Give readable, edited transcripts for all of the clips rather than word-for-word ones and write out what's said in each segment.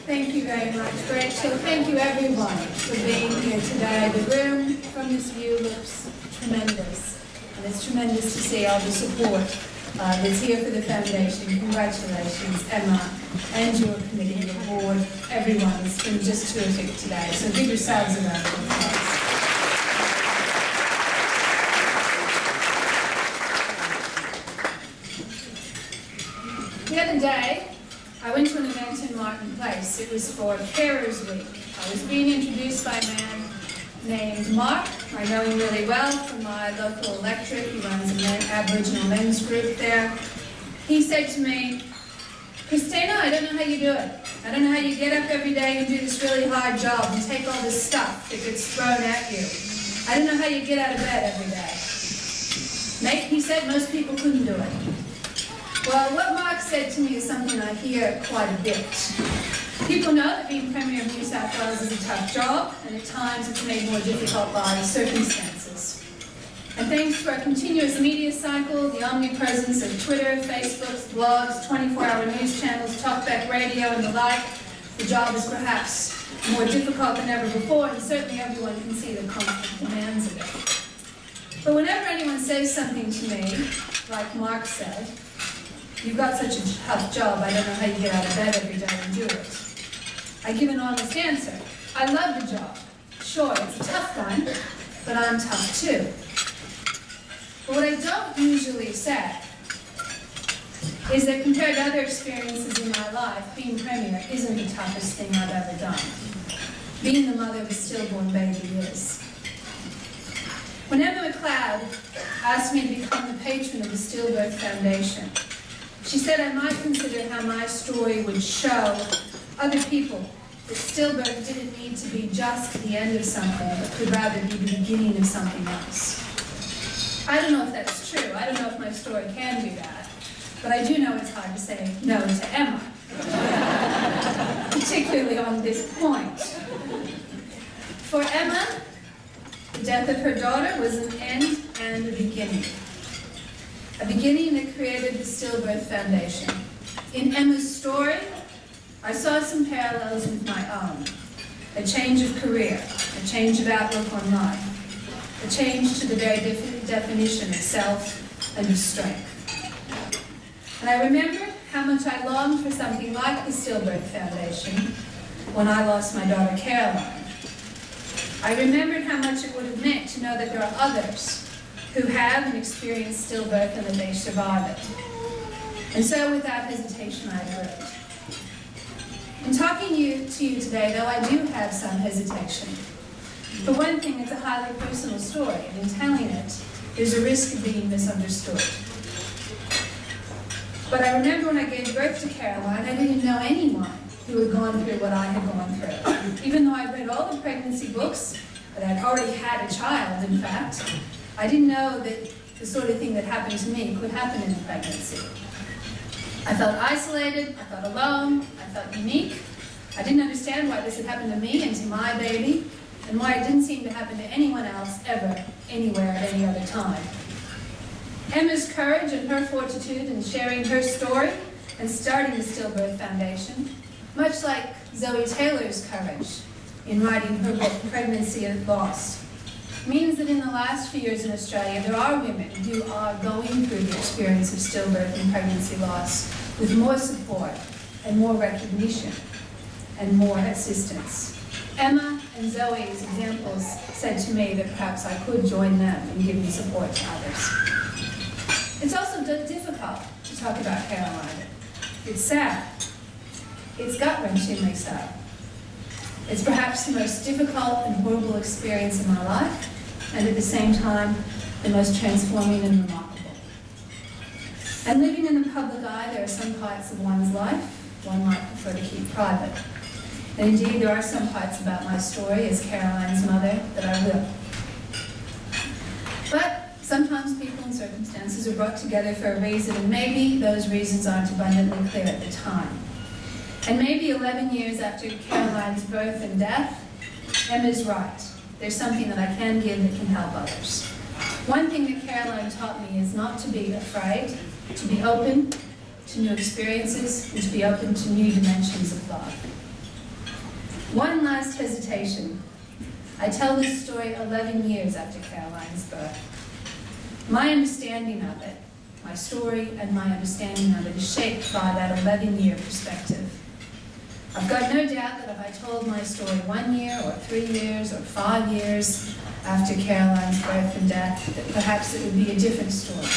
Thank you very much, Rachel. Thank you, everyone, for being here today. The room from this view looks tremendous, and it's tremendous to see all the support that's here for the Foundation. Congratulations, Emma, and your committee, your board, everyone. It's been just terrific today. So give yourselves a round of applause. The other day, I went to an event in Martin Place. It was for Carers Week. I was being introduced by a man named Mark. I know him really well from my local electorate. He runs an Aboriginal men's group there. He said to me, Kristina, I don't know how you do it. I don't know how you get up every day and do this really hard job and take all this stuff that gets thrown at you. I don't know how you get out of bed every day. He said most people couldn't do it. Well, what Mark said to me is something I hear quite a bit. People know that being Premier of New South Wales is a tough job, and at times it's made more difficult by circumstances. And thanks to our continuous media cycle, the omnipresence of Twitter, Facebook, blogs, 24-hour news channels, talkback radio, and the like, the job is perhaps more difficult than ever before, and certainly everyone can see the constant demands of it. But whenever anyone says something to me, like Mark said, you've got such a tough job, I don't know how you get out of bed every day and do it, I give an honest answer. I love the job. Sure, it's a tough one, but I'm tough too. But what I don't usually say is that compared to other experiences in my life, being Premier isn't the toughest thing I've ever done. Being the mother of a stillborn baby is. When Emma McLeod asked me to become the patron of the Stillbirth Foundation, she said I might consider how my story would show other people that stillbirth didn't need to be just the end of something, but could rather be the beginning of something else. I don't know if that's true. I don't know if my story can do that. But I do know it's hard to say no to Emma, particularly on this point. For Emma, the death of her daughter was an end and a beginning. A beginning that created the Stillbirth Foundation. In Emma's story, I saw some parallels with my own. A change of career, a change of outlook on life, a change to the very definition of self and of strength. And I remember how much I longed for something like the Stillbirth Foundation when I lost my daughter Keneally. I remembered how much it would have meant to know that there are others who have and experienced stillbirth and that they survive it. And so without hesitation I agreed. In talking to you today, though, I do have some hesitation. For one thing, it's a highly personal story, and in telling it, there's a risk of being misunderstood. But I remember when I gave birth to Caroline, I didn't know anyone who had gone through what I had gone through. Even though I'd read all the pregnancy books, and I'd already had a child, in fact, I didn't know that the sort of thing that happened to me could happen in a pregnancy. I felt isolated, I felt alone, I felt unique. I didn't understand why this had happened to me and to my baby, and why it didn't seem to happen to anyone else ever, anywhere, at any other time. Emma's courage and her fortitude in sharing her story and starting the Stillbirth Foundation, much like Zoe Taylor's courage in writing her book, Pregnancy and Loss, means that in the last few years in Australia, there are women who are going through the experience of stillbirth and pregnancy loss with more support and more recognition and more assistance. Emma and Zoe's examples said to me that perhaps I could join them in giving support to others. It's also difficult to talk about Caroline. It's sad. It's gut-wrenchingly sad. It's perhaps the most difficult and horrible experience in my life, and at the same time, the most transforming and remarkable. And living in the public eye, there are some parts of one's life one might prefer to keep private. And indeed, there are some parts about my story as Caroline's mother that I will. But sometimes people and circumstances are brought together for a reason, and maybe those reasons aren't abundantly clear at the time. And maybe 11 years after Caroline's birth and death, Emma's right. There's something that I can give that can help others. One thing that Caroline taught me is not to be afraid, to be open to new experiences, and to be open to new dimensions of love. One last hesitation. I tell this story 11 years after Caroline's birth. My understanding of it, my story and my understanding of it is shaped by that 11-year perspective. I've got no doubt that if I told my story 1 year or 3 years or 5 years after Caroline's birth and death, that perhaps it would be a different story.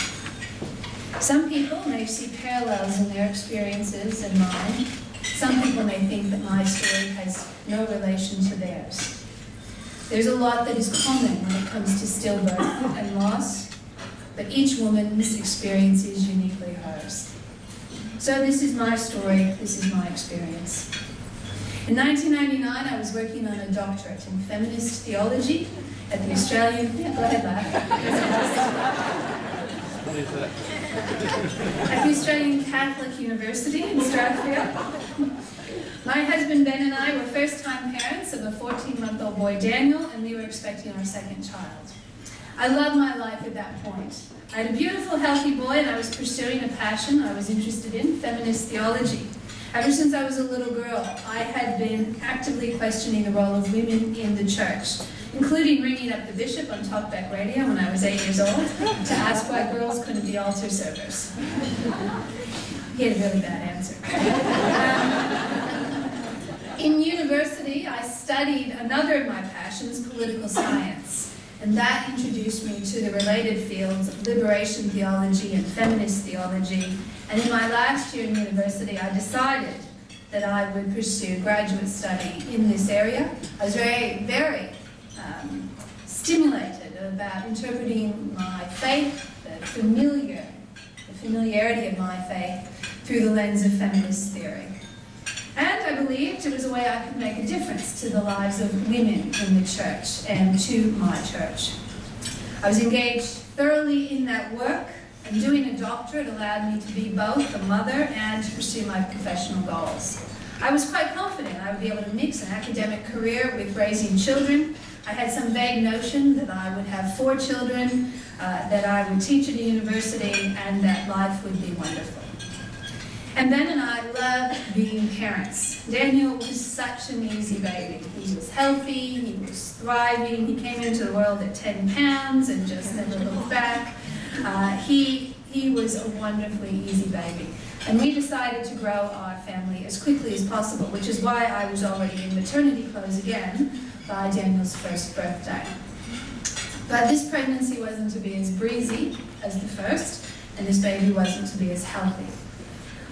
Some people may see parallels in their experiences and mine. Some people may think that my story has no relation to theirs. There's a lot that is common when it comes to stillbirth and loss, but each woman's experience is uniquely hers. So this is my story, this is my experience. In 1999, I was working on a doctorate in feminist theology at the Australian, at the Australian Catholic University in Strathfield. My husband Ben and I were first-time parents of a 14-month-old boy, Daniel, and we were expecting our second child. I loved my life at that point. I had a beautiful, healthy boy, and I was pursuing a passion I was interested in, feminist theology. Ever since I was a little girl, I had been actively questioning the role of women in the church, including ringing up the bishop on talkback radio when I was 8 years old to ask why girls couldn't be altar servers. He had a really bad answer. In university, I studied another of my passions, political science. And that introduced me to the related fields of liberation theology and feminist theology. And in my last year in university, I decided that I would pursue graduate study in this area. I was very stimulated about interpreting my faith, the familiarity of my faith, through the lens of feminist theory. And I believed it was a way I could make a difference to the lives of women in the church and to my church. I was engaged thoroughly in that work, and doing a doctorate allowed me to be both a mother and to pursue my professional goals. I was quite confident I would be able to mix an academic career with raising children. I had some vague notion that I would have 4 children, that I would teach at a university, and that life would be wonderful. And Ben and I loved being parents. Daniel was such an easy baby. He was healthy, he was thriving, he came into the world at 10 pounds and just never looked back. He was a wonderfully easy baby. And we decided to grow our family as quickly as possible, which is why I was already in maternity clothes again by Daniel's first birthday. But this pregnancy wasn't to be as breezy as the first, and this baby wasn't to be as healthy.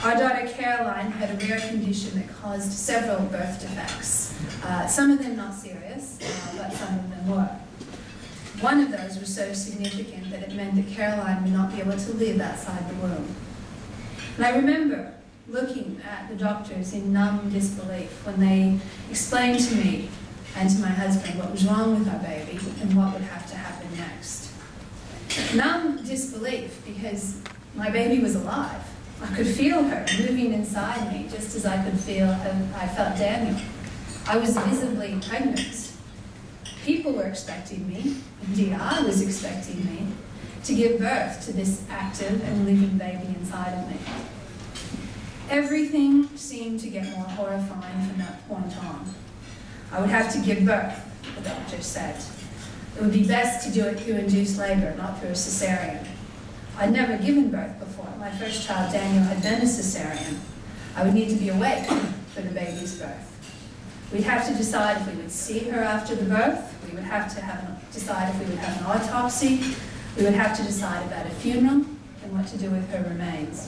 Our daughter Caroline had a rare condition that caused several birth defects. Some of them not serious, but some of them were. One of those was so significant that it meant that Caroline would not be able to live outside the womb. And I remember looking at the doctors in numb disbelief when they explained to me and to my husband what was wrong with our baby and what would have to happen next. Numb disbelief because my baby was alive. I could feel her moving inside me, just as I could feel I felt Daniel. I was visibly pregnant. People were expecting me, indeed I was expecting me, to give birth to this active and living baby inside of me. Everything seemed to get more horrifying from that point on. I would have to give birth, the doctor said. It would be best to do it through induced labor, not through a cesarean. I'd never given birth before. My first child, Daniel, had been a cesarean. I would need to be awake for the baby's birth. We'd have to decide if we would see her after the birth. We would have to decide if we would have an autopsy. We would have to decide about a funeral and what to do with her remains.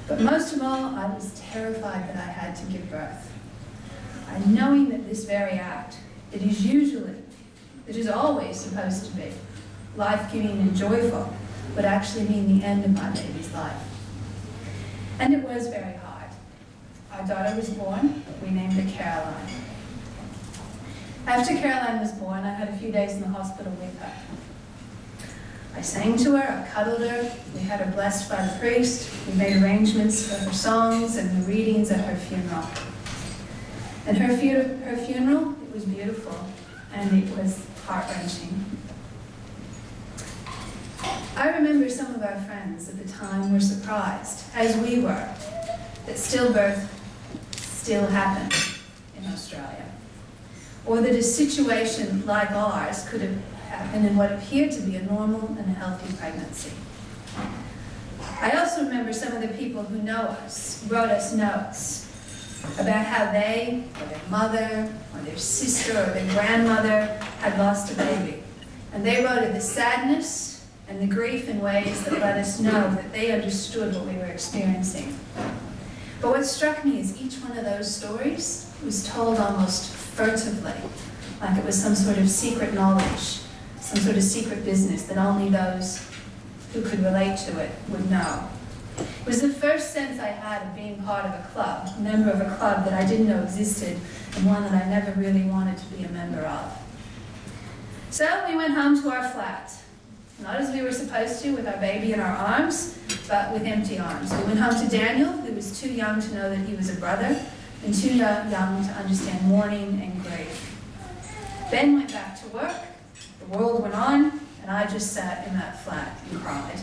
But most of all, I was terrified that I had to give birth. Knowing that this very act, that is always supposed to be life-giving and joyful, would actually mean the end of my baby's life. And it was very hard. Our daughter was born. We named her Caroline. After Caroline was born, I had a few days in the hospital with her. I sang to her, I cuddled her, we had her blessed by the priest, we made arrangements for her songs and the readings at her funeral. And her funeral, it was beautiful, and it was heart-wrenching. I remember some of our friends at the time were surprised, as we were, that stillbirth still happened in Australia, or that a situation like ours could have happened in what appeared to be a normal and healthy pregnancy. I also remember some of the people who know us wrote us notes about how they, or their mother, or their sister, or their grandmother had lost a baby. And they wrote of the sadness and the grief in ways that let us know that they understood what we were experiencing. But what struck me is each one of those stories was told almost furtively, like it was some sort of secret knowledge, some sort of secret business that only those who could relate to it would know. It was the first sense I had of being part of a club, a member of a club that I didn't know existed, and one that I never really wanted to be a member of. So we went home to our flat, not as we were supposed to, with our baby in our arms, but with empty arms. We went home to Daniel, who was too young to know that he was a brother, and too young to understand mourning and grief. Ben went back to work, the world went on, and I just sat in that flat and cried.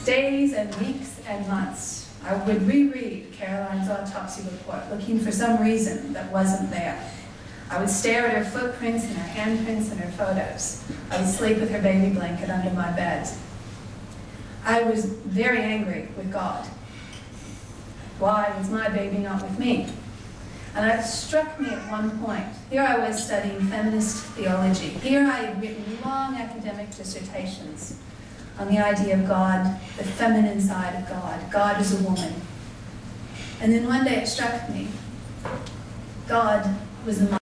Days and weeks and months, I would reread Caroline's autopsy report, looking for some reason that wasn't there. I would stare at her footprints and her handprints and her photos. I would sleep with her baby blanket under my bed. I was very angry with God. Why was my baby not with me? And it struck me at one point. Here I was studying feminist theology. Here I had written long academic dissertations on the idea of God, the feminine side of God, God as a woman. And then one day it struck me, God was the